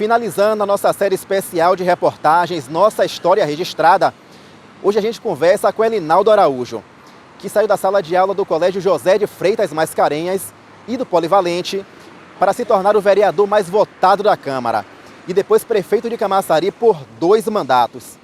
Finalizando a nossa série especial de reportagens Nossa História Registrada, hoje a gente conversa com Elinaldo Araújo, que saiu da sala de aula do Colégio José de Freitas Mascarenhas e do Polivalente para se tornar o vereador mais votado da Câmara e depois prefeito de Camaçari por 2 mandatos.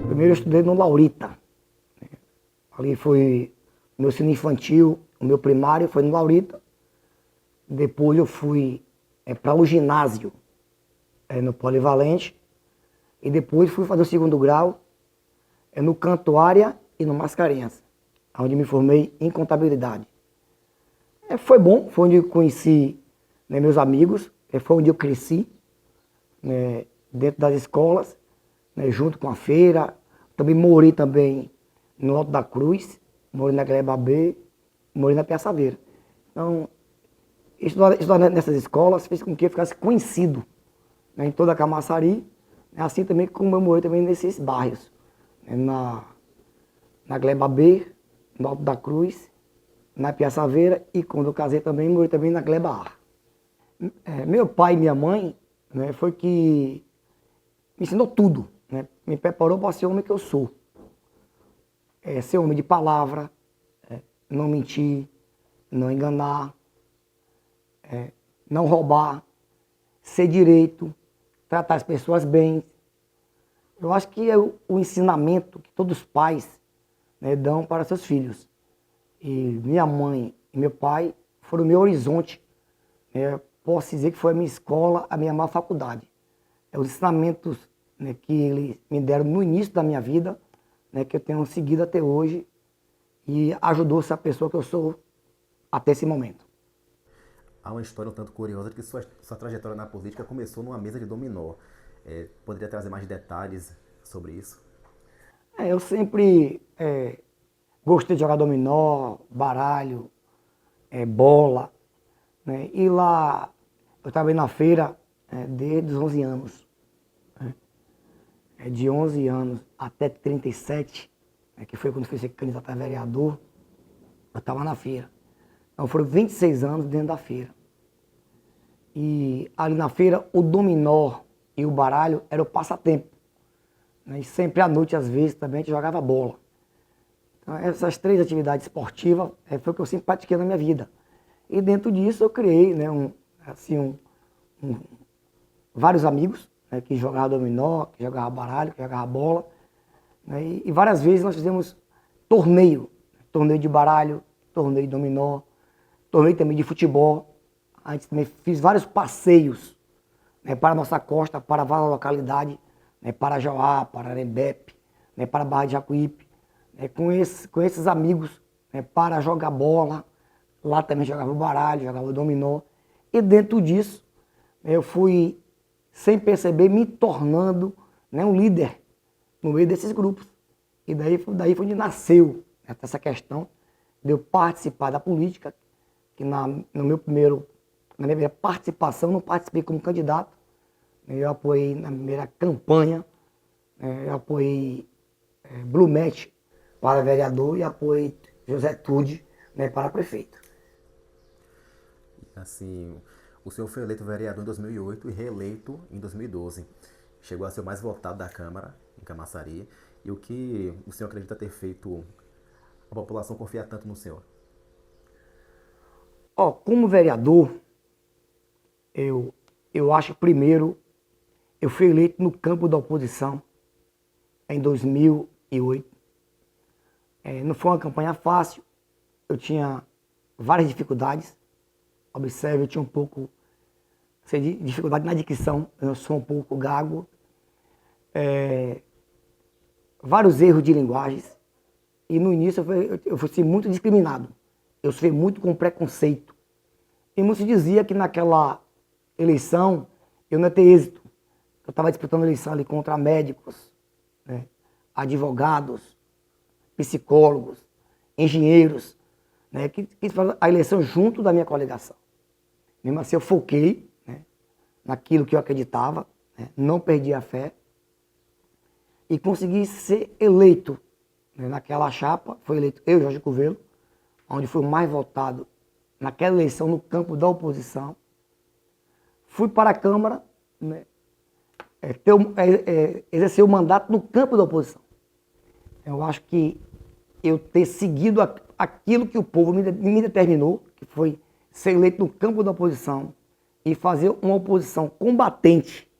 Primeiro eu estudei no Laurita. Ali foi o meu ensino infantil, o meu primário foi no Laurita. Depois eu fui para o ginásio, no Polivalente. E depois fui fazer o segundo grau no Cantuária e no Mascarenhas, onde me formei em contabilidade. Foi bom, foi onde eu conheci meus amigos, foi onde eu cresci, dentro das escolas, junto com a feira. Também morei também no Alto da Cruz, morei na Gleba B, morei na Piaçaveira. Então, estudar nessas escolas fez com que eu ficasse conhecido em toda a Camaçari, assim também como eu morei também nesses bairros, na Gleba B, no Alto da Cruz, na Piaçaveira, e quando eu casei também, morei também na Gleba A. Meu pai e minha mãe foi que me ensinou tudo, me preparou para ser o homem que eu sou. Ser homem de palavra, não mentir, não enganar, não roubar, ser direito, tratar as pessoas bem. Eu acho que é o ensinamento que todos os pais dão para seus filhos. E minha mãe e meu pai foram o meu horizonte. Posso dizer que foi a minha escola, a minha maior faculdade. Os ensinamentos que eles me deram no início da minha vida, que eu tenho seguido até hoje, e ajudou essa pessoa que eu sou até esse momento. Há uma história um tanto curiosa de que sua trajetória na política começou numa mesa de dominó. Poderia trazer mais detalhes sobre isso? Eu sempre gostei de jogar dominó, baralho, bola, E lá eu estava na feira desde os 11 anos. De 11 anos até 37, que foi quando fui ser candidato a vereador, eu estava na feira. Então foram 26 anos dentro da feira. E ali na feira, o dominó e o baralho era o passatempo. E sempre à noite, às vezes, também a gente jogava bola. Então essas 3 atividades esportivas foi o que eu sempre pratiquei na minha vida. E dentro disso eu criei vários amigos, que jogava dominó, que jogava baralho, que jogava bola. E várias vezes nós fizemos torneio de baralho, torneio de dominó, torneio também de futebol. A gente também fez vários passeios para a nossa costa, para várias localidades, para Jauá, para Arembepe, para a Barra de Jacuípe, com esses amigos para jogar bola. Lá também jogava baralho, jogava dominó. E dentro disso, eu fui, sem perceber, me tornando um líder no meio desses grupos. E daí foi onde nasceu essa questão de eu participar da política, que na minha primeira participação, não participei como candidato. Eu apoiei na primeira campanha, eu apoiei Blumete para vereador e apoiei José Tude para prefeito. Assim, o senhor foi eleito vereador em 2008 e reeleito em 2012. Chegou a ser o mais votado da Câmara, em Camaçari. E o que o senhor acredita ter feito a população confiar tanto no senhor? Como vereador, eu acho, primeiro, eu fui eleito no campo da oposição em 2008. Não foi uma campanha fácil, eu tinha várias dificuldades. Observe, eu tinha um pouco de dificuldade na dicção, eu sou um pouco gago. Vários erros de linguagens. E no início eu fui muito discriminado. Eu sofri muito com preconceito. E muitos diziam que naquela eleição eu não ia ter êxito. Eu estava disputando a eleição ali contra médicos, advogados, psicólogos, engenheiros. né, quis fazer a eleição junto da minha coligação. Mesmo assim, eu foquei, né, naquilo que eu acreditava, né, não perdi a fé e consegui ser eleito, né, naquela chapa. Foi eleito eu, Jorge Coelho, onde fui o mais votado naquela eleição no campo da oposição. Fui para a Câmara, né, exercer o mandato no campo da oposição. Eu acho que eu ter seguido aquilo que o povo me determinou, que foi ser eleito no campo da oposição e fazer uma oposição combatente,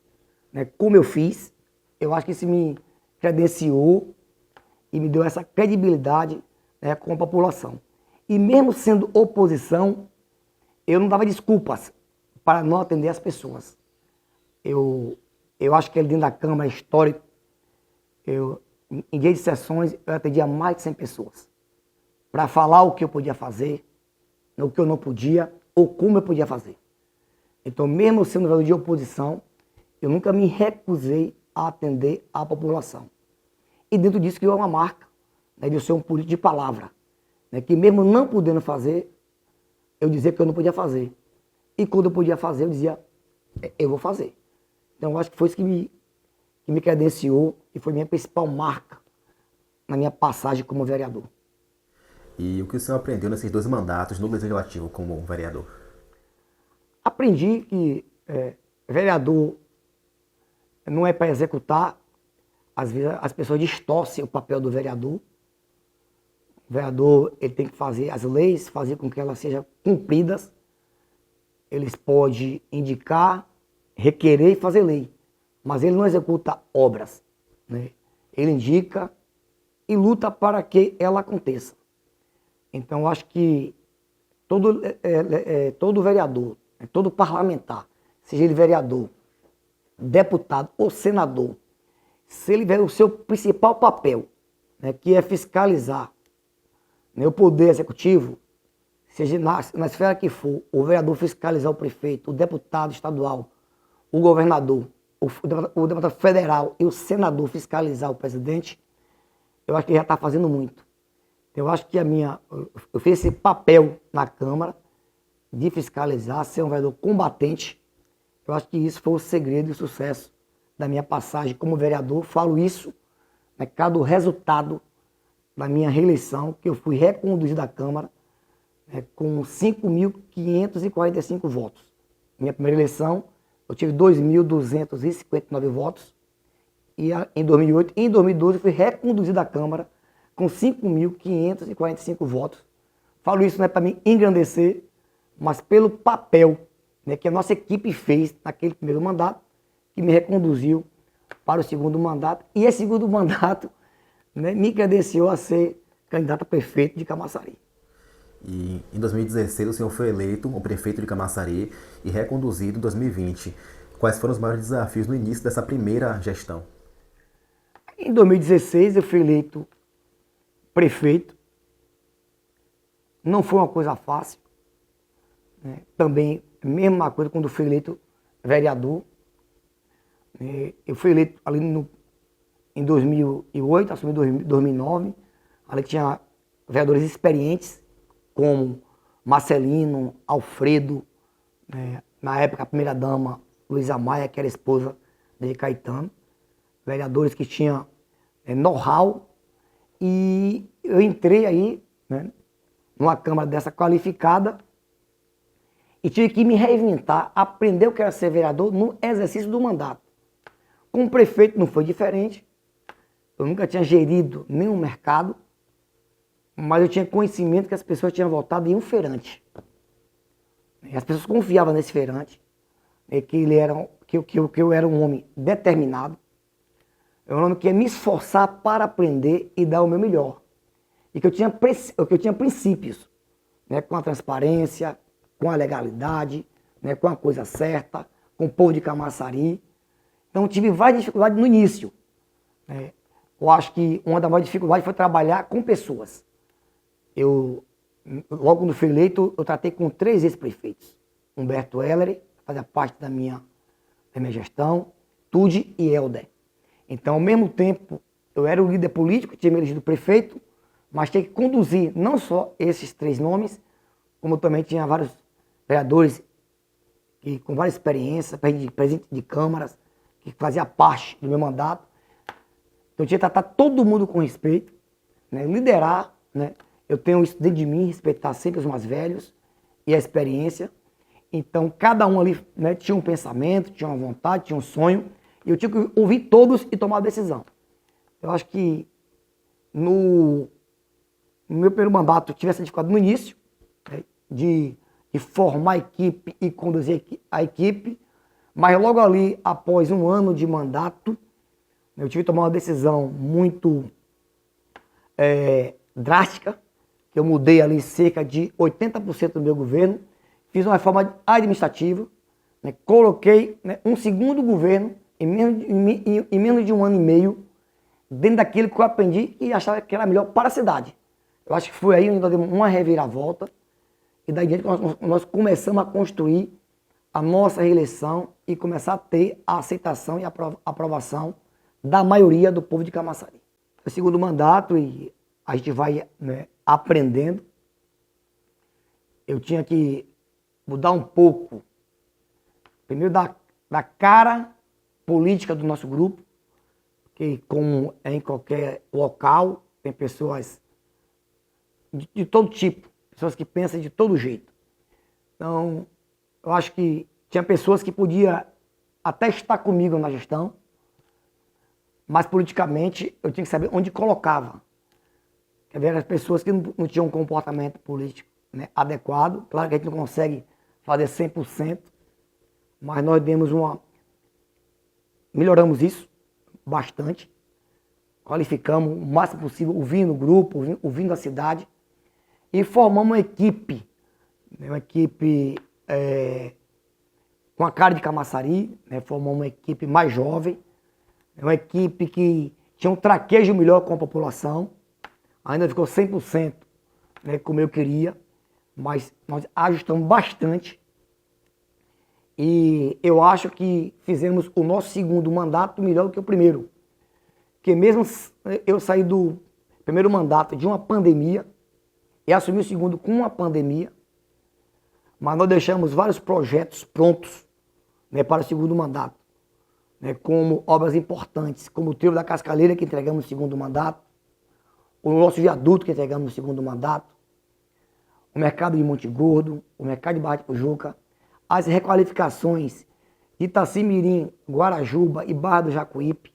né, como eu fiz, eu acho que isso me credenciou e me deu essa credibilidade, né, com a população. E mesmo sendo oposição, eu não dava desculpas para não atender as pessoas. Eu acho que ali dentro da Câmara é histórico. Em dia de sessões, eu atendia mais de 100 pessoas para falar o que eu podia fazer, o que eu não podia, ou como eu podia fazer. Então, mesmo sendo vereador de oposição, eu nunca me recusei a atender a população. E dentro disso criou uma marca, né, de eu ser um político de palavra, né, que mesmo não podendo fazer, eu dizia que eu não podia fazer. E quando eu podia fazer, eu dizia, eu vou fazer. Então, eu acho que foi isso que me credenciou e foi minha principal marca na minha passagem como vereador. E o que o senhor aprendeu nesses 2 mandatos no Legislativo como vereador? Aprendi que vereador não é para executar. Às vezes as pessoas distorcem o papel do vereador. O vereador, ele tem que fazer as leis, fazer com que elas sejam cumpridas. Eles podem indicar, requerer e fazer lei, mas ele não executa obras, né? Ele indica e luta para que ela aconteça. Então, eu acho que todo vereador, todo parlamentar, seja ele vereador, deputado ou senador, se ele tiver o seu principal papel, né, que é fiscalizar, né, o poder executivo, seja na esfera que for, o vereador fiscalizar o prefeito, o deputado estadual, o governador, o deputado federal e o senador fiscalizar o presidente, eu acho que ele já está fazendo muito. Eu acho que eu fiz esse papel na Câmara de fiscalizar, ser um vereador combatente. Eu acho que isso foi o segredo e o sucesso da minha passagem como vereador. Falo isso, né, cada resultado da minha reeleição, que eu fui reconduzido à Câmara, com 5.545 votos. Minha primeira eleição, eu tive 2.259 votos. E em 2008, em 2012, eu fui reconduzido à Câmara com 5.545 votos. Falo isso não é para me engrandecer, mas pelo papel, né, que a nossa equipe fez naquele primeiro mandato, que me reconduziu para o segundo mandato. E esse segundo mandato, né, me credenciou a ser candidato a prefeito de Camaçari. E em 2016 o senhor foi eleito o prefeito de Camaçari e reconduzido em 2020. Quais foram os maiores desafios no início dessa primeira gestão? Em 2016 eu fui eleito prefeito. Não foi uma coisa fácil, né? Também, mesma coisa quando fui eleito vereador. Eu fui eleito ali em 2008, assumi em 2009. Ali tinha vereadores experientes, como Marcelino, Alfredo, né? Na época a primeira-dama Luísa Maia, que era esposa de Caetano. Vereadores que tinham know-how. E eu entrei aí, né, numa Câmara dessa qualificada e tive que me reinventar, aprender o que era ser vereador no exercício do mandato. Como prefeito não foi diferente. Eu nunca tinha gerido nenhum mercado, mas eu tinha conhecimento que as pessoas tinham votado em um feirante. E as pessoas confiavam nesse feirante, que eu era um homem determinado. É um homem que ia me esforçar para aprender e dar o meu melhor. E que eu tinha princípios, né, com a transparência, com a legalidade, né, com a coisa certa, com o povo de Camaçari. Então, eu tive várias dificuldades no início. Né? Eu acho que uma das maiores dificuldades foi trabalhar com pessoas. Logo quando fui eleito, eu tratei com 3 ex-prefeitos. Humberto Heller, fazia parte da minha gestão, Tude e Helder. Então, ao mesmo tempo, eu era o líder político, tinha me elegido prefeito, mas tinha que conduzir não só esses 3 nomes, como também tinha vários vereadores que, com várias experiências, presidente de câmaras, que fazia parte do meu mandato. Então eu tinha que tratar todo mundo com respeito, né, liderar, né. Eu tenho isso dentro de mim, respeitar sempre os mais velhos e a experiência. Então cada um ali, né, tinha um pensamento, tinha uma vontade, tinha um sonho, e eu tinha que ouvir todos e tomar a decisão. Eu acho que no meu primeiro mandato eu tive essa dificuldade no início, né, de formar a equipe e conduzir a equipe, mas logo ali, após um ano de mandato, eu tive que tomar uma decisão muito drástica, que eu mudei ali cerca de 80% do meu governo, fiz uma reforma administrativa, né, coloquei, né, um segundo governo em menos de um ano e meio, dentro daquilo que eu aprendi e achava que era melhor para a cidade. Eu acho que foi aí onde nós demos uma reviravolta, e daí diante nós começamos a construir a nossa reeleição e começar a ter a aceitação e a aprovação da maioria do povo de Camaçari. É o segundo mandato e a gente vai, né, aprendendo. Eu tinha que mudar um pouco, primeiro da cara política do nosso grupo, que como é em qualquer local, tem pessoas de todo tipo, pessoas que pensam de todo jeito. Então, eu acho que tinha pessoas que podiam até estar comigo na gestão, mas politicamente eu tinha que saber onde colocava. Quer ver, as pessoas que não tinham um comportamento político, né, adequado. Claro que a gente não consegue fazer 100%, mas nós melhoramos isso bastante, qualificamos o máximo possível, ouvindo o grupo, ouvindo a cidade, e formamos uma equipe com a cara de Camaçari, né, formamos uma equipe mais jovem, uma equipe que tinha um traquejo melhor com a população, ainda ficou 100%, né, como eu queria, mas nós ajustamos bastante, e eu acho que fizemos o nosso segundo mandato melhor do que o primeiro, porque mesmo eu saí do primeiro mandato de uma pandemia e assumi o segundo com uma pandemia, mas nós deixamos vários projetos prontos, né, para o segundo mandato, né, como obras importantes, como o Trevo da Cascaleira, que entregamos no segundo mandato, o nosso viaduto, que entregamos no segundo mandato, o mercado de Monte Gordo, o mercado de Barra de Pujuca, as requalificações de Itacimirim, Guarajuba e Barra do Jacuípe,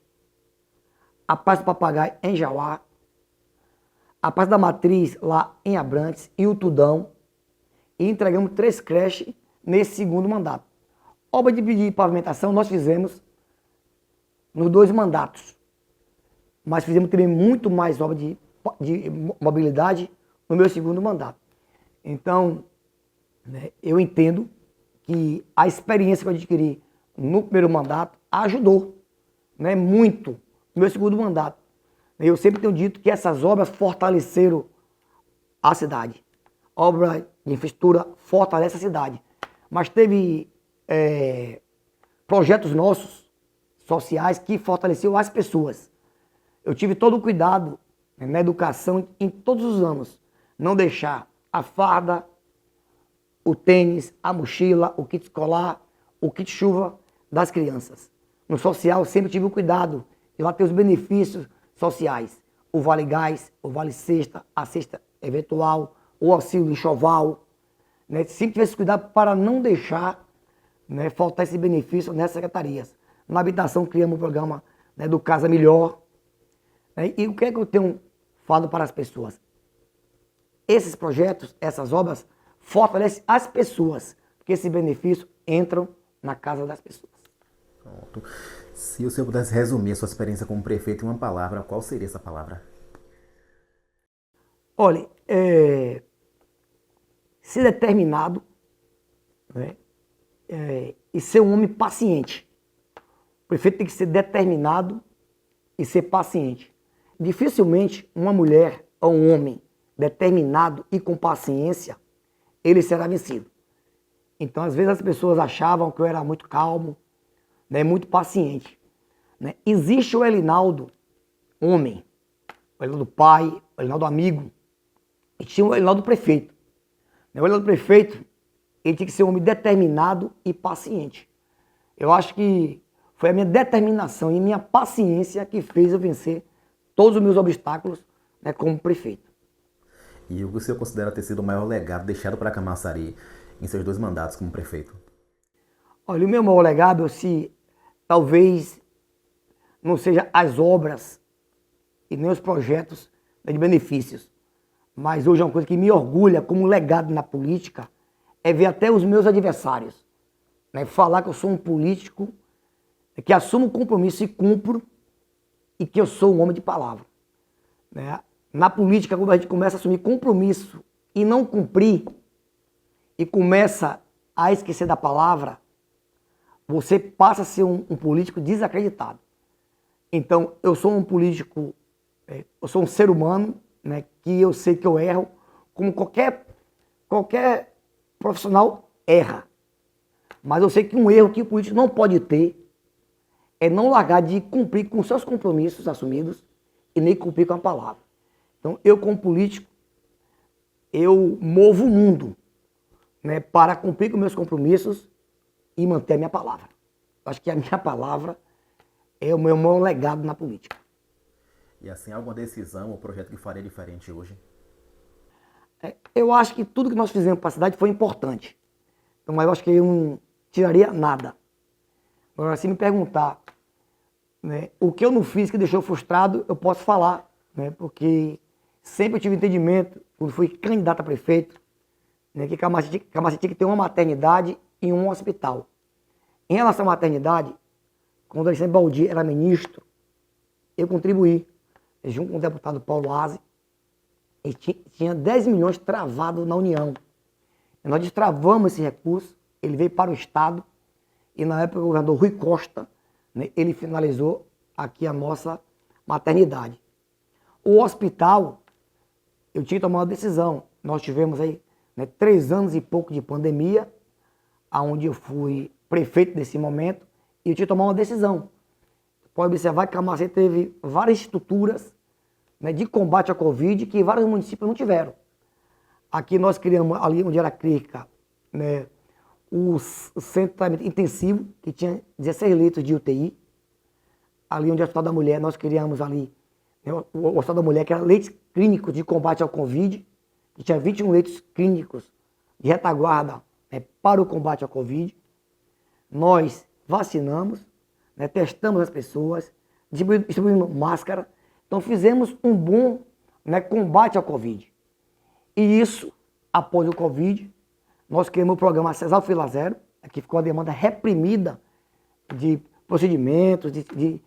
a Praça do Papagaio em Jauá, a Praça da Matriz lá em Abrantes e o Tudão, e entregamos 3 creches nesse segundo mandato. Obra de pavimentação nós fizemos nos 2 mandatos, mas fizemos também muito mais obra de mobilidade no meu segundo mandato. Então, né, eu entendo que a experiência que eu adquiri no primeiro mandato ajudou, né, muito no meu segundo mandato. Eu sempre tenho dito que essas obras fortaleceram a cidade. Obra de infraestrutura fortalece a cidade. Mas teve projetos nossos, sociais, que fortaleceram as pessoas. Eu tive todo o cuidado, né, na educação em todos os anos. Não deixar a farda, o tênis, a mochila, o kit escolar, o kit chuva das crianças. No social, eu sempre tive o cuidado de lá ter os benefícios sociais. O Vale Gás, o Vale Cesta, a cesta eventual, o auxílio enxoval. Né? Sempre tive esse cuidado para não deixar, né, faltar esse benefício nessas secretarias. Na habitação, criamos o programa, né, do Casa Melhor. Né? E o que é que eu tenho falado para as pessoas? Esses projetos, essas obras, fortalecem as pessoas, porque esses benefícios entram na casa das pessoas. Pronto. Se o senhor pudesse resumir a sua experiência como prefeito em uma palavra, qual seria essa palavra? Olha, ser determinado, né, e ser um homem paciente. O prefeito tem que ser determinado e ser paciente. Dificilmente uma mulher ou um homem determinado e com paciência, ele será vencido. Então, às vezes as pessoas achavam que eu era muito calmo, né, muito paciente. Né? Existe o Elinaldo, homem, o Elinaldo pai, o Elinaldo amigo, e tinha o Elinaldo prefeito. O Elinaldo prefeito, ele tinha que ser um homem determinado e paciente. Eu acho que foi a minha determinação e minha paciência que fez eu vencer todos os meus obstáculos, né, como prefeito. E o que o senhor considera ter sido o maior legado deixado para Camaçari em seus 2 mandatos como prefeito? Olha, o meu maior legado, se talvez não seja as obras e nem os projetos, né, de benefícios, mas hoje é uma coisa que me orgulha como legado na política, é ver até os meus adversários, né, falar que eu sou um político que assumo o compromisso e cumpro, e que eu sou um homem de palavra. Né? Na política, quando a gente começa a assumir compromisso e não cumprir, e começa a esquecer da palavra, você passa a ser um político desacreditado. Então, eu sou um político, eu sou um ser humano, né, que eu sei que eu erro, como qualquer profissional erra. Mas eu sei que um erro que o político não pode ter é não largar de cumprir com seus compromissos assumidos e nem cumprir com a palavra. Então, eu como político, eu movo o mundo, né, para cumprir com meus compromissos e manter a minha palavra. Eu acho que a minha palavra é o meu maior legado na política. E assim, alguma decisão ou projeto que faria diferente hoje? Eu acho que tudo que nós fizemos para a cidade foi importante. Então, eu acho que eu não tiraria nada. Agora, se me perguntar, né, o que eu não fiz que deixou frustrado, eu posso falar, né, porque sempre eu tive entendimento, quando fui candidato a prefeito, né, que Camaçari tinha que ter uma maternidade e um hospital. Em relação à maternidade, quando o Alexandre Baldi era ministro, eu contribuí, junto com o deputado Paulo Aze, e tinha 10 milhões travados na União. E nós destravamos esse recurso, ele veio para o Estado, e na época o governador Rui Costa, né, ele finalizou aqui a nossa maternidade. O hospital, eu tinha que tomar uma decisão. Nós tivemos aí, né, 3 anos e pouco de pandemia, onde eu fui prefeito nesse momento, e eu tinha que tomar uma decisão. Pode observar que Camaçari teve várias estruturas, né, de combate à Covid que vários municípios não tiveram. Aqui nós criamos, ali onde era a clínica, né, o centro de tratamento intensivo, que tinha 16 leitos de UTI. Ali onde é o Hospital da Mulher, nós criamos ali, né, o Hospital da Mulher, que era leitos clínicos de combate ao Covid, que tinha 21 leitos clínicos de retaguarda, né, para o combate ao Covid. Nós vacinamos, né, testamos as pessoas, distribuímos máscara. Então fizemos um bom, né, combate ao Covid. E isso, após o Covid, nós criamos o programa Cesar Fila Zero, que ficou a demanda reprimida de procedimentos, de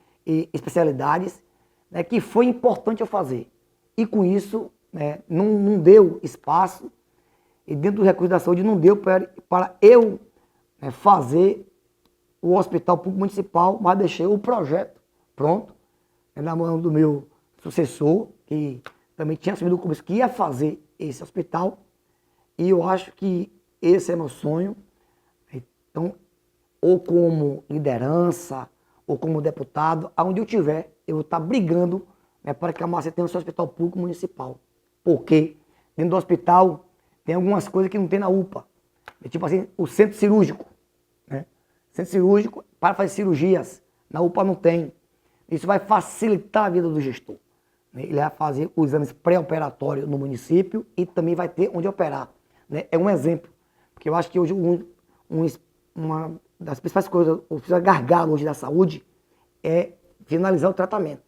especialidades, né, que foi importante eu fazer. E com isso, né, não deu espaço, e dentro do recurso da saúde não deu para eu, né, fazer o Hospital Público Municipal, mas deixei o projeto pronto, né, na mão do meu sucessor, que também tinha assumido o compromisso que ia fazer esse hospital, e eu acho que esse é meu sonho. Então, ou como liderança, ou como deputado, aonde eu tiver, eu vou estar brigando, né, para que Camaçari tenha o seu hospital público municipal. Porque dentro do hospital tem algumas coisas que não tem na UPA. Tipo assim, o centro cirúrgico, né? Centro cirúrgico para fazer cirurgias, na UPA não tem. Isso vai facilitar a vida do gestor. Ele vai fazer os exames pré-operatórios no município e também vai ter onde operar. Né? É um exemplo. Porque eu acho que hoje uma das principais coisas, o principal gargalo hoje da saúde é finalizar o tratamento.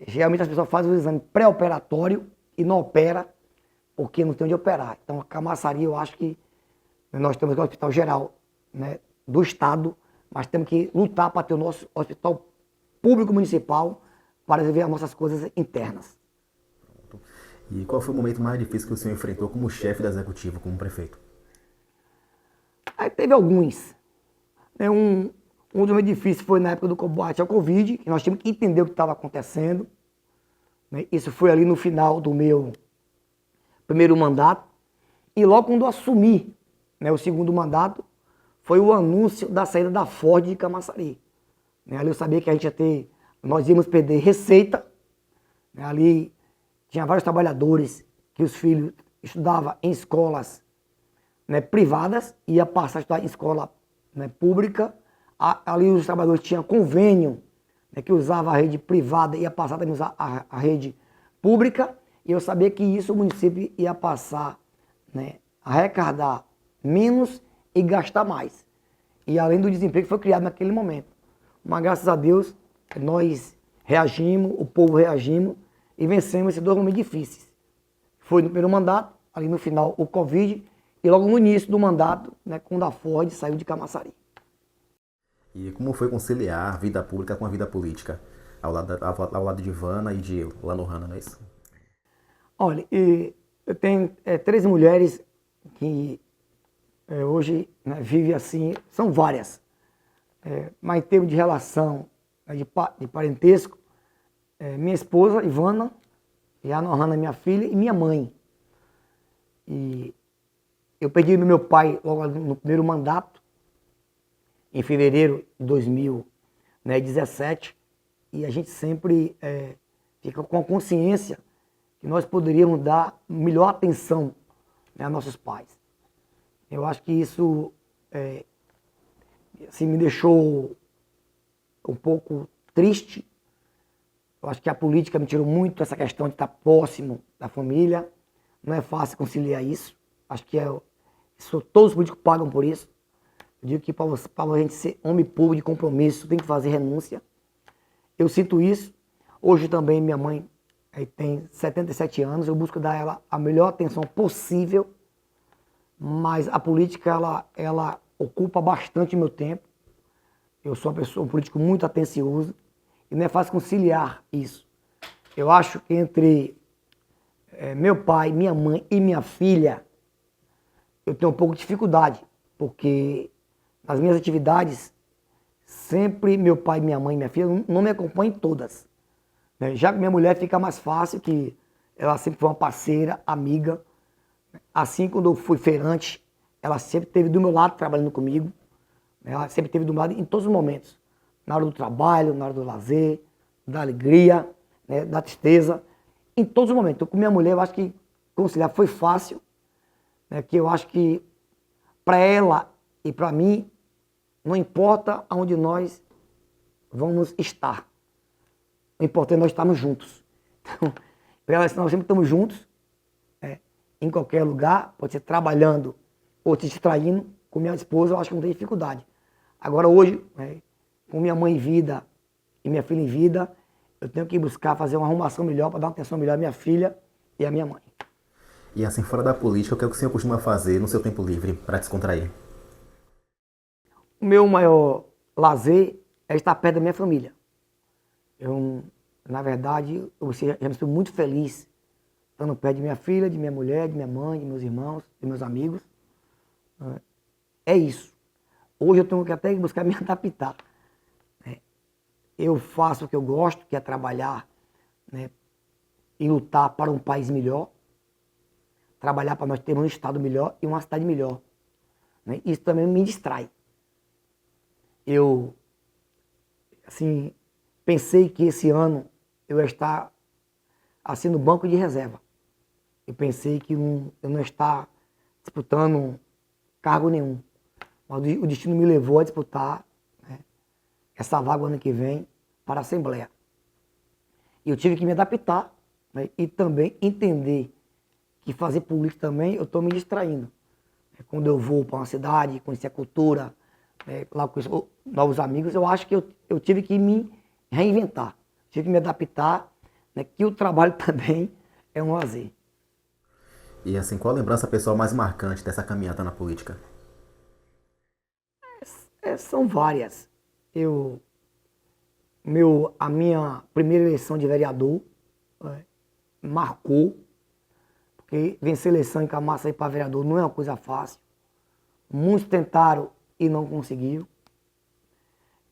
Geralmente as pessoas fazem o exame pré-operatório e não opera porque não tem onde operar. Então a Camaçari, eu acho que nós temos o Hospital Geral, né, do Estado, mas temos que lutar para ter o nosso hospital público municipal para resolver as nossas coisas internas. E qual foi o momento mais difícil que o senhor enfrentou como chefe da executiva, como prefeito? Aí teve alguns. Um dos mais difíceis foi na época do combate ao Covid, que nós tínhamos que entender o que estava acontecendo. Isso foi ali no final do meu primeiro mandato. E logo quando eu assumi, né, o segundo mandato, foi o anúncio da saída da Ford de Camaçari. Ali eu sabia que nós íamos perder receita, Ali tinha vários trabalhadores que os filhos estudavam em escolas, né, privadas, ia passar a estudar em escola, né, pública. Ali os trabalhadores tinham convênio, né, que usava a rede privada, ia passar também a usar a rede pública, e eu sabia que isso o município ia passar, né, a arrecadar menos e gastar mais. E além do desemprego que foi criado naquele momento. Mas graças a Deus, nós reagimos, o povo reagimos e vencemos esses 2 momentos difíceis. Foi no primeiro mandato, ali no final o Covid, e logo no início do mandato, né, quando a Ford saiu de Camaçari. E como foi conciliar a vida pública com a vida política, ao lado de Ivana e de Lano Hanna, não é isso? Olha, eu tenho 3 mulheres que hoje, né, vivem assim, são várias, mas em termos de relação, né, de parentesco, minha esposa, Ivana, e a Nohana, minha filha, e minha mãe. E eu perdi meu pai logo no primeiro mandato, em fevereiro de 2017, e a gente sempre fica com a consciência que nós poderíamos dar melhor atenção, né, a nossos pais. Eu acho que isso assim, me deixou um pouco triste. Eu acho que a política me tirou muito essa questão de estar próximo da família. Não é fácil conciliar isso. Acho que todos os políticos pagam por isso. Eu digo que para a gente ser homem público de compromisso, tem que fazer renúncia. Eu sinto isso. Hoje também minha mãe tem 77 anos. Eu busco dar a ela a melhor atenção possível. Mas a política, ela ocupa bastante meu tempo. Eu sou um político muito atencioso e não é fácil conciliar isso. Eu acho que entre meu pai, minha mãe e minha filha, eu tenho um pouco de dificuldade, porque nas minhas atividades, sempre meu pai, minha mãe e minha filha não me acompanham em todas. Né? Já que minha mulher fica mais fácil, que ela sempre foi uma parceira, amiga. Assim, quando eu fui feirante, ela sempre esteve do meu lado trabalhando comigo. Ela sempre esteve do meu lado em todos os momentos. Na hora do trabalho, na hora do lazer, da alegria, né, da tristeza. Em todos os momentos. Então, com minha mulher, eu acho que conciliar foi fácil. Né, que eu acho que para ela e para mim, não importa aonde nós vamos estar. O importante é nós estarmos juntos. Então, para ela, nós sempre estamos juntos. Em qualquer lugar, pode ser trabalhando ou se distraindo. Com minha esposa, eu acho que não tem dificuldade. Agora hoje, com minha mãe em vida e minha filha em vida, eu tenho que buscar fazer uma arrumação melhor para dar uma atenção melhor à minha filha e à minha mãe. E assim, fora da política, o que é que o senhor costuma fazer no seu tempo livre para descontrair? O meu maior lazer é estar perto da minha família. Eu, na verdade, eu já estou muito feliz estando perto de minha filha, de minha mulher, de minha mãe, de meus irmãos, de meus amigos. É isso. Hoje eu tenho que até buscar me adaptar. Eu faço o que eu gosto, que é trabalhar, né, e lutar para um país melhor. Trabalhar para nós termos um estado melhor e uma cidade melhor. Né? Isso também me distrai. Eu, assim, pensei que esse ano eu ia estar assim no banco de reserva. Eu pensei que eu não ia estar disputando cargo nenhum. Mas o destino me levou a disputar, né, essa vaga ano que vem para a Assembleia. E eu tive que me adaptar, né, e também entender que fazer política também eu estou me distraindo. Quando eu vou para uma cidade, conhecer a cultura, lá com novos amigos, eu acho que eu tive que me reinventar, tive que me adaptar, né, que o trabalho também é um lazer. E assim, qual a lembrança pessoal mais marcante dessa caminhada na política? São várias. A minha primeira eleição de vereador marcou, porque vencer eleição em Camaçari para vereador não é uma coisa fácil. Muitos tentaram e não conseguiram.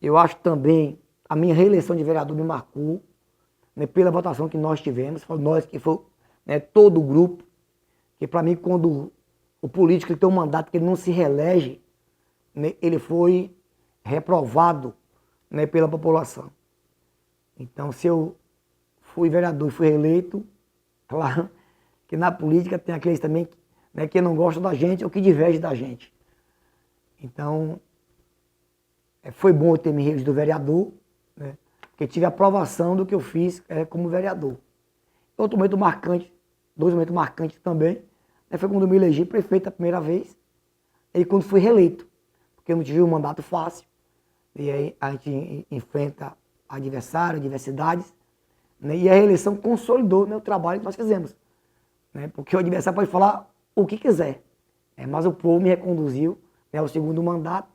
Eu acho também a minha reeleição de vereador me marcou, né, pela votação que nós tivemos, nós que foi, né, todo o grupo, que para mim quando o político tem um mandato que ele não se reelege, né, ele foi reprovado, né, pela população. Então se eu fui vereador e fui reeleito. Claro que na política tem aqueles também, né, que não gostam da gente ou que divergem da gente. Então, foi bom eu ter me reeleito vereador, né, porque tive a aprovação do que eu fiz como vereador. Outro momento marcante, dois momentos marcantes também, né, foi quando eu me elegi prefeito a primeira vez e quando fui reeleito, porque eu não tive um mandato fácil. E aí a gente enfrenta adversários, adversidades, né, e a reeleição consolidou, né, o trabalho que nós fizemos. Né, porque o adversário pode falar o que quiser, mas o povo me reconduziu, né, ao segundo mandato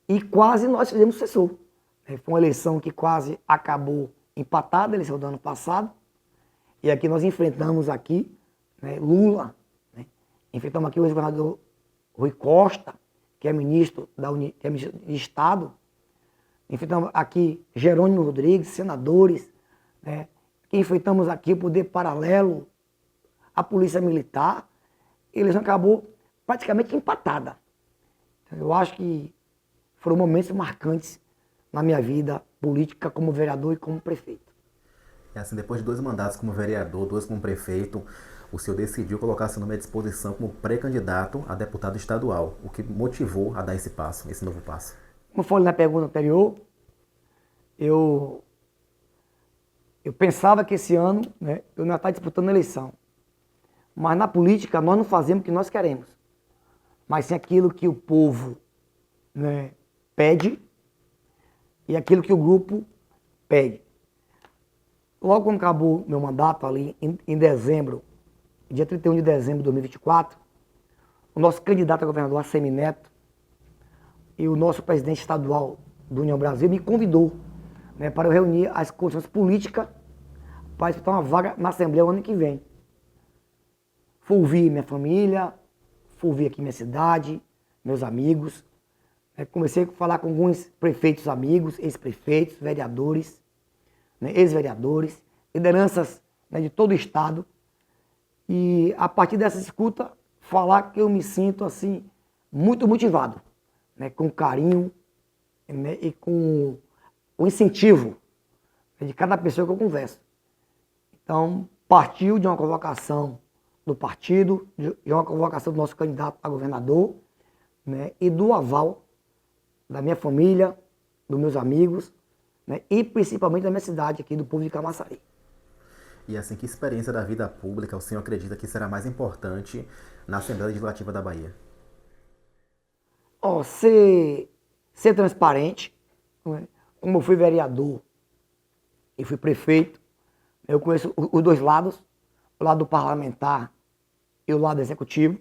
e quase nós fizemos sucessor. Foi uma eleição que quase acabou empatada, a eleição do ano passado, e aqui nós enfrentamos aqui, né, Lula, né, enfrentamos aqui o ex-governador Rui Costa, que é ministro de Estado, enfrentamos aqui Jerônimo Rodrigues, senadores, né, enfrentamos aqui o poder paralelo, a polícia militar, a eleição acabou praticamente empatada. Então, eu acho que foram momentos marcantes na minha vida política como vereador e como prefeito. É assim, depois de 2 mandatos como vereador, 2 como prefeito, o senhor decidiu colocar seu nome à disposição como pré-candidato a deputado estadual. O que motivou a dar esse passo, esse novo passo? Como falei na pergunta anterior, eu pensava que esse ano, né, eu não ia estar disputando a eleição. Mas na política nós não fazemos o que nós queremos, mas sim aquilo que o povo, né, pede e aquilo que o grupo pede. Logo quando acabou meu mandato ali em dezembro, dia 31 de dezembro de 2024, o nosso candidato a governador, Assemineto, e o nosso presidente estadual do União Brasil me convidou, né, para eu reunir as condições políticas para disputar uma vaga na Assembleia o ano que vem. Fui ouvir minha família, fui ouvir aqui minha cidade, meus amigos. Comecei a falar com alguns prefeitos amigos, ex-prefeitos, vereadores, né, ex-vereadores, lideranças, né, de todo o estado. E a partir dessa escuta, falar que eu me sinto assim, muito motivado, né, com carinho, né, e com o incentivo, né, de cada pessoa que eu converso. Então, partiu de uma convocação do partido, de uma convocação do nosso candidato a governador, né, e do aval da minha família, dos meus amigos, né, e principalmente da minha cidade aqui, do povo de Camaçari. E assim, que experiência da vida pública o senhor acredita que será mais importante na Assembleia Legislativa da Bahia? Ser transparente, né? Como eu fui vereador e fui prefeito, eu conheço os dois lados, o lado parlamentar e o lado executivo.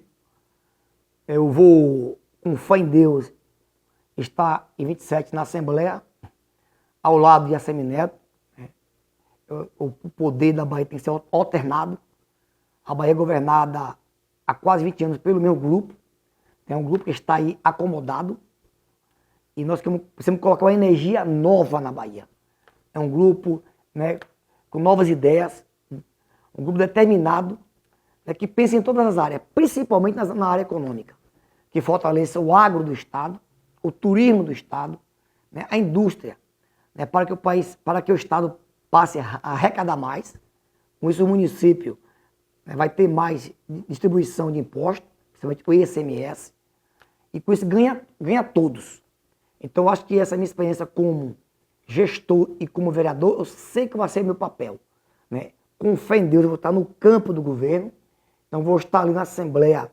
Eu vou, com fé em Deus, estar em 27 na Assembleia, ao lado de Assemineto. O poder da Bahia tem que ser alternado. A Bahia é governada há quase 20 anos pelo meu grupo. É um grupo que está aí acomodado. E nós precisamos colocar uma energia nova na Bahia. É um grupo, né, com novas ideias, um grupo determinado, né, que pensa em todas as áreas, principalmente na área econômica, que fortaleça o agro do Estado, o turismo do Estado, né, a indústria, né, para que o Estado passe a arrecadar mais. Com isso o município, né, vai ter mais distribuição de impostos, principalmente o ICMS, e com isso ganha todos. Então eu acho que essa minha experiência como gestor e como vereador, eu sei que vai ser meu papel, né? Com fé em Deus, eu vou estar no campo do governo, então vou estar ali na Assembleia,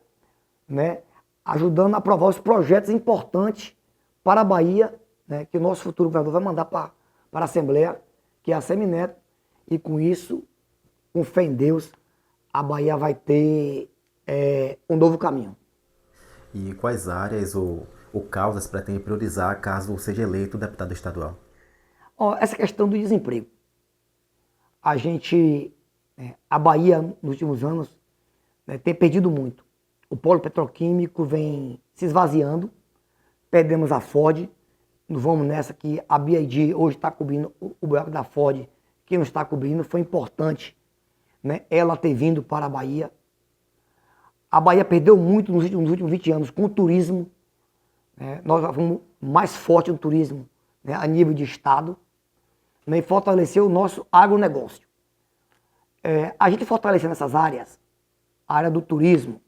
né, ajudando a aprovar os projetos importantes para a Bahia, né, que o nosso futuro governador vai mandar para a Assembleia, que é a Assemineto, e com isso, com fé em Deus, a Bahia vai ter um novo caminho. E quais áreas ou causas pretende priorizar caso seja eleito deputado estadual? Essa questão do desemprego. A Bahia, nos últimos anos, né, tem perdido muito. O polo petroquímico vem se esvaziando, perdemos a Ford, não vamos nessa que a BYD hoje está cobrindo o buraco da Ford, que não está cobrindo. Foi importante, né, ela ter vindo para a Bahia. A Bahia perdeu muito nos últimos 20 anos com o turismo. Né, nós fomos mais fortes no turismo, né, a nível de Estado, né, e fortaleceu o nosso agronegócio. A gente fortalecendo essas áreas, a área do turismo,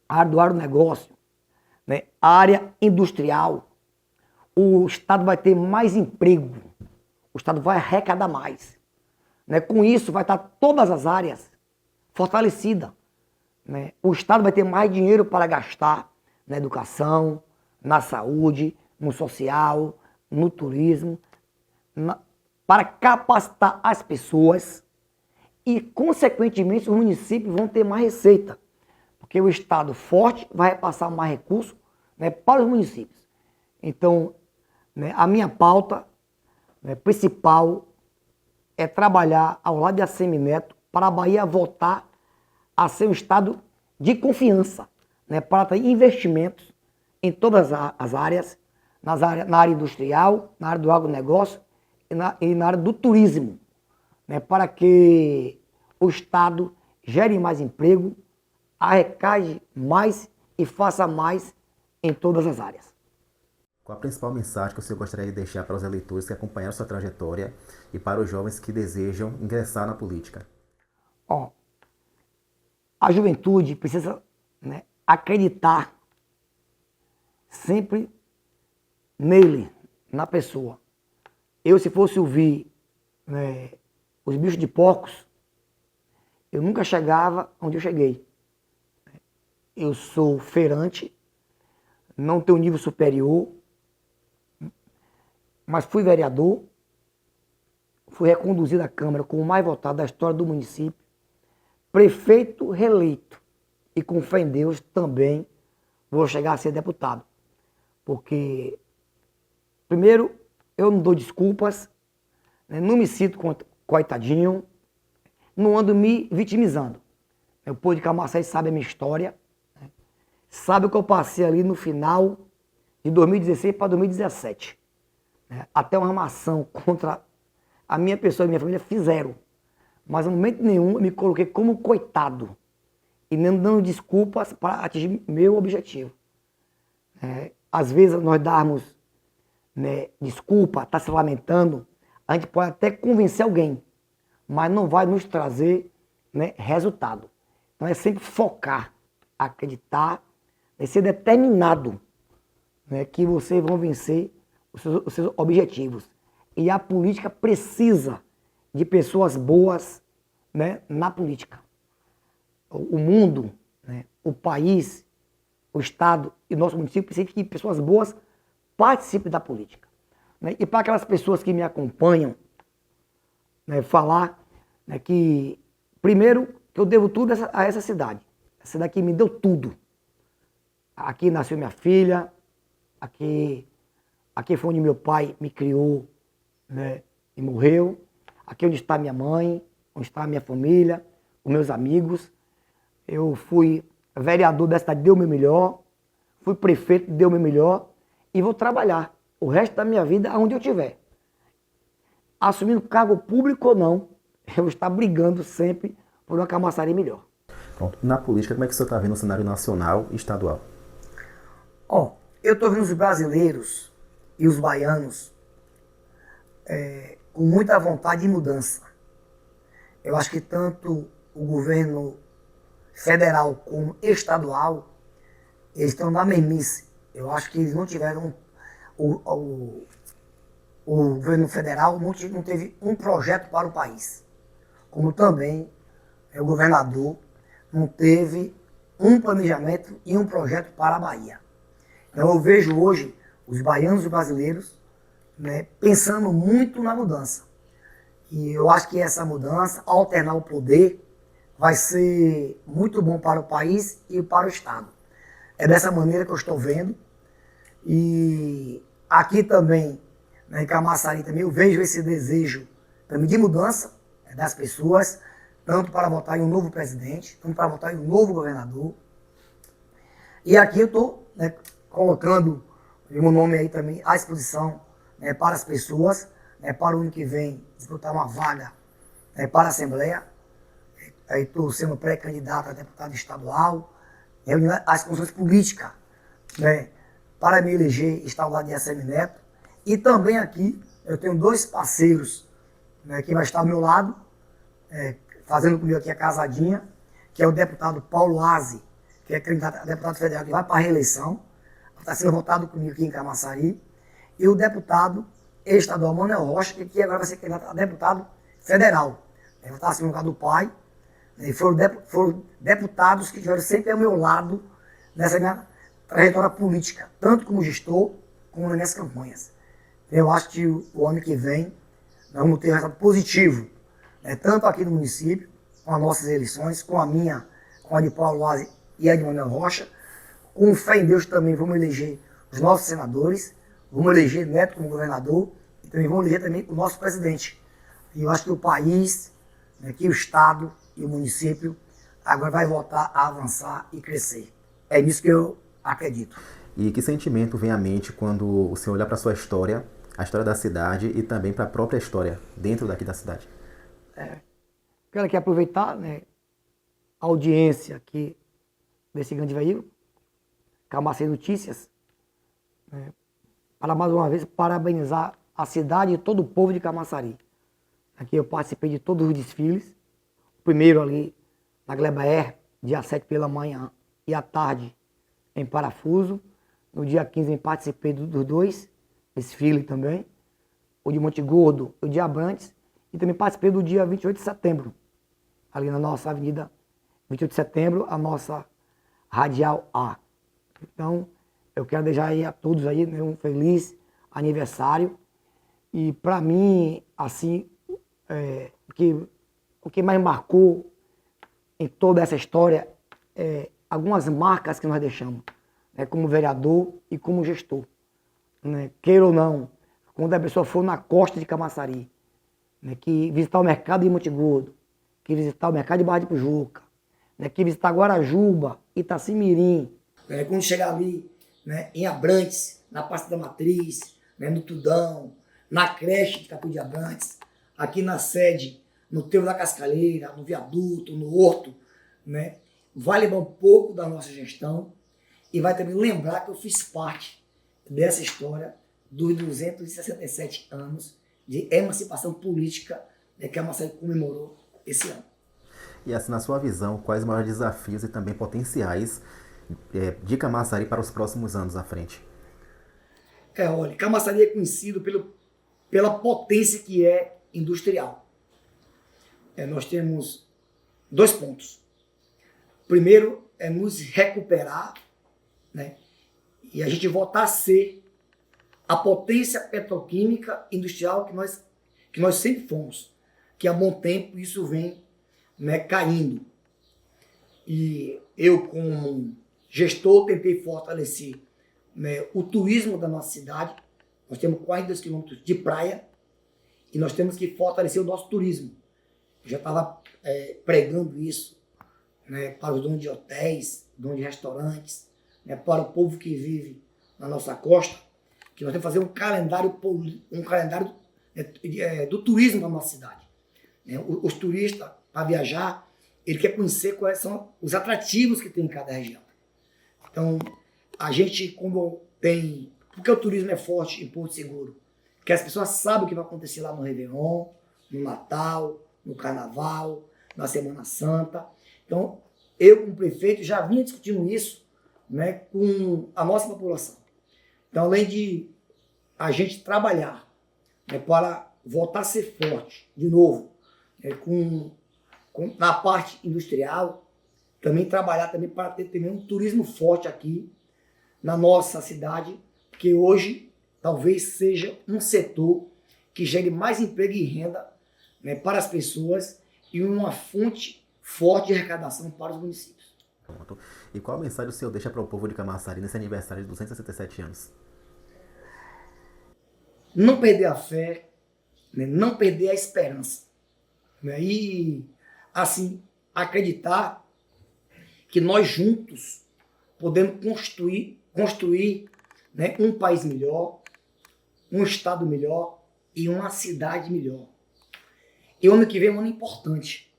a área do agronegócio, né, a área industrial, o Estado vai ter mais emprego, o Estado vai arrecadar mais. Né? Com isso, vai estar todas as áreas fortalecidas. Né? O Estado vai ter mais dinheiro para gastar na educação, na saúde, no social, no turismo, para capacitar as pessoas e, consequentemente, os municípios vão ter mais receita, porque o Estado forte vai repassar mais recursos, né, para os municípios. Então, né, a minha pauta, né, principal é trabalhar ao lado de Assemineto para a Bahia voltar a ser um estado de confiança, né, para ter investimentos em todas as áreas, na área industrial, na área do agronegócio e na área do turismo, né, para que o Estado gere mais emprego, arrecade mais e faça mais em todas as áreas. Qual a principal mensagem que o senhor gostaria de deixar para os eleitores que acompanharam sua trajetória e para os jovens que desejam ingressar na política? A juventude precisa, né, acreditar sempre nele, na pessoa. Eu, se fosse ouvir, né, os bichos de porcos, eu nunca chegava onde eu cheguei. Eu sou feirante, não tenho nível superior, mas fui vereador, fui reconduzido à Câmara como o mais votado da história do município, prefeito reeleito e, com fé em Deus, também vou chegar a ser deputado. Porque, primeiro, eu não dou desculpas, né, não me sinto coitadinho, não ando me vitimizando. O povo de Camaçari sabe a minha história, né, sabe o que eu passei ali no final de 2016 para 2017. Né, até uma armação contra a minha pessoa e minha família fizeram. Mas, em momento nenhum, eu me coloquei como coitado e nem dando desculpas para atingir meu objetivo. Às vezes, nós darmos, né, desculpa, tá se lamentando, a gente pode até convencer alguém, mas não vai nos trazer, né, resultado. Então, é sempre focar, acreditar, né, ser determinado, né, que vocês vão vencer os seus objetivos. E a política precisa de pessoas boas, né, na política. O mundo, né, o país, o Estado e o nosso município precisam que pessoas boas participem da política. Né? E para aquelas pessoas que me acompanham, né, falar, né, que, primeiro, que eu devo tudo a essa cidade. Essa daqui me deu tudo. Aqui nasceu minha filha, aqui foi onde meu pai me criou, né, e morreu. Aqui onde está minha mãe, onde está a minha família, os meus amigos. Eu fui vereador da cidade, deu o meu melhor. Fui prefeito, deu o meu melhor. E vou trabalhar o resto da minha vida aonde eu estiver. Assumindo cargo público ou não, eu vou estar brigando sempre por uma Camaçari melhor. Pronto. Na política, como é que o senhor está vendo o cenário nacional e estadual? Eu estou vendo os brasileiros e os baianos com muita vontade de mudança. Eu acho que tanto o governo federal como estadual, eles estão na mesmice. Eu acho que eles não tiveram, o governo federal não teve um projeto para o país. Como também o governador não teve um planejamento e um projeto para a Bahia. Então eu vejo hoje os baianos e brasileiros, né, pensando muito na mudança. E eu acho que essa mudança, alternar o poder, vai ser muito bom para o país e para o Estado. É dessa maneira que eu estou vendo. E aqui também, né, em Camaçari também, eu vejo esse desejo também de mudança, né, das pessoas, tanto para votar em um novo presidente, tanto para votar em um novo governador. E aqui eu estou, né, colocando o meu nome aí também à disposição, né, para as pessoas, né, para o ano que vem disputar uma vaga, né, para a Assembleia. Estou sendo pré-candidato a deputado estadual, reunindo as condições políticas, né, para me eleger, estar ao lado de Assemineto. E também aqui eu tenho dois parceiros, né, que vai estar ao meu lado, fazendo comigo aqui a casadinha, que é o deputado Paulo Aze, que é candidato a deputado federal que vai para a reeleição, está sendo votado comigo aqui em Camaçari, e o deputado estadual Manuel Rocha, que agora vai ser candidato a deputado federal. Ele está assim no lugar do pai, e foram deputados que estiveram sempre ao meu lado nessa minha trajetória política, tanto como gestor, como nas minhas campanhas. Eu acho que o ano que vem nós vamos ter um resultado positivo, tanto aqui no município, com as nossas eleições, com a minha, com a de Paulo Aze e a de Manuel Rocha. Com fé em Deus também vamos eleger os nossos senadores, vamos eleger Neto como governador e também vamos eleger também o nosso presidente. E eu acho que o país, que o Estado e o município agora vai voltar a avançar e crescer. É nisso que eu acredito. E que sentimento vem à mente quando o senhor olha para a sua história, a história da cidade e também para a própria história dentro daqui da cidade? Quero aqui aproveitar, a audiência aqui desse grande veículo, Camaçari Notícias, para mais uma vez parabenizar a cidade e todo o povo de Camaçari. Aqui eu participei de todos os desfiles, o primeiro ali na Gleba Air, dia 7 pela manhã e à tarde em Parafuso. No dia 15 eu participei dos dois desfiles também, o de Monte Gordo e o de Abrantes, e também participei do dia 28 de setembro, ali na nossa avenida 28 de setembro, a nossa Radial A. Então, eu quero deixar aí a todos aí, um feliz aniversário. E para mim, assim, o que mais marcou em toda essa história é algumas marcas que nós deixamos, como vereador e como gestor. Queira ou não, quando a pessoa for na costa de Camaçari, que visitar o mercado de Monte Gordo, que visitar o mercado de Barra de Pujuca, que visitar Guarajuba, Itacimirim, quando chegar ali, em Abrantes, na Praça da Matriz, no Tudão, na creche de Capim de Abrantes, aqui na sede, no Trevo da Cascaleira, no Viaduto, no Horto, vai levar um pouco da nossa gestão e vai também lembrar que eu fiz parte dessa história dos 267 anos de emancipação política que a Camaçari comemorou esse ano. E assim, na sua visão, quais os maiores desafios e também potenciais de Camaçari para os próximos anos à frente? Olha, Camaçari é conhecido pela potência que é industrial. Nós temos 2 pontos. Primeiro é nos recuperar, e a gente voltar a ser a potência petroquímica industrial que nós sempre fomos, que há bom tempo isso vem caindo. E eu, como gestor, tentei fortalecer o turismo da nossa cidade. Nós temos 42 quilômetros de praia e nós temos que fortalecer o nosso turismo. Eu já estava pregando isso para os donos de hotéis, donos de restaurantes, para o povo que vive na nossa costa, que nós temos que fazer um calendário do turismo da nossa cidade. Os turistas, para viajar, ele quer conhecer quais são os atrativos que tem em cada região. Então, a gente, como tem... Porque o turismo é forte em Porto Seguro? Que as pessoas sabem o que vai acontecer lá no Réveillon, no Natal, no Carnaval, na Semana Santa. Então, eu, como prefeito, já vinha discutindo isso com a nossa população. Então, além de a gente trabalhar para voltar a ser forte, de novo, na parte industrial, também trabalhar também para ter também um turismo forte aqui na nossa cidade, que hoje talvez seja um setor que gere mais emprego e renda para as pessoas e uma fonte forte de arrecadação para os municípios. E qual a mensagem o senhor deixa para o povo de Camaçari nesse aniversário de 267 anos? Não perder a fé, não perder a esperança. E, assim, acreditar que nós juntos podemos construir um país melhor, um estado melhor e uma cidade melhor. E o ano que vem é um ano importante.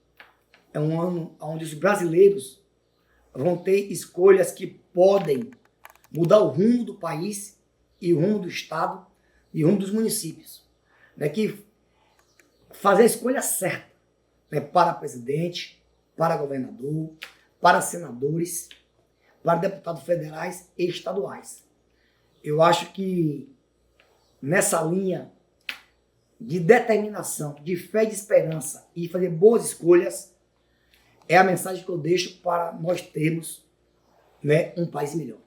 É um ano onde os brasileiros vão ter escolhas que podem mudar o rumo do país e o rumo do estado e o rumo dos municípios. Que fazer a escolha certa, né, para presidente, para governador, para senadores, para deputados federais e estaduais. Eu acho que nessa linha de determinação, de fé e de esperança e fazer boas escolhas, é a mensagem que eu deixo para nós termos, né, um país melhor.